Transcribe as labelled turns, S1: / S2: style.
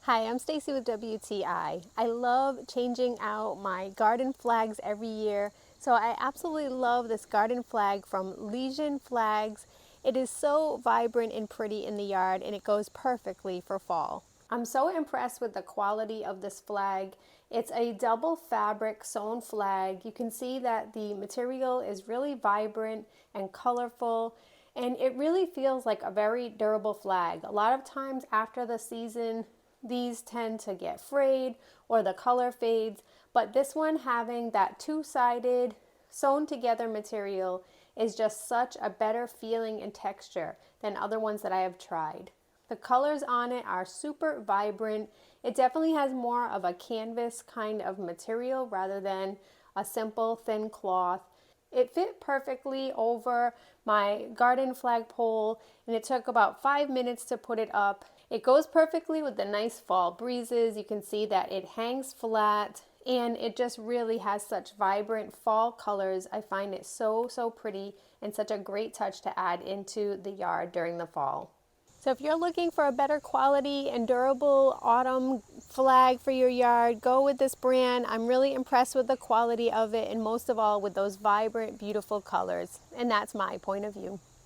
S1: Hi, I'm Stacy with WTI. I love changing out my garden flags every year, so I absolutely love this garden flag from LHSION Flags. It is so vibrant and pretty in the yard, and it goes perfectly for fall. I'm so impressed with the quality of this flag. It's a double fabric sewn flag. You can see that the material is really vibrant and colorful, and it really feels like a very durable flag. A lot of times after the season, these tend to get frayed or the color fades, but this one, having that two-sided sewn together material, is just such a better feeling and texture than other ones that I have tried. The colors on it are super vibrant. It definitely has more of a canvas kind of material rather than a simple thin cloth. It fit perfectly over my garden flagpole, and it took about 5 minutes to put it up. It goes perfectly with the nice fall breezes. You can see that it hangs flat, and it just really has such vibrant fall colors. I find it so pretty and such a great touch to add into the yard during the fall. So if you're looking for a better quality and durable autumn flag for your yard, go with this brand. I'm really impressed with the quality of it, and most of all with those vibrant, beautiful colors. And that's my point of view.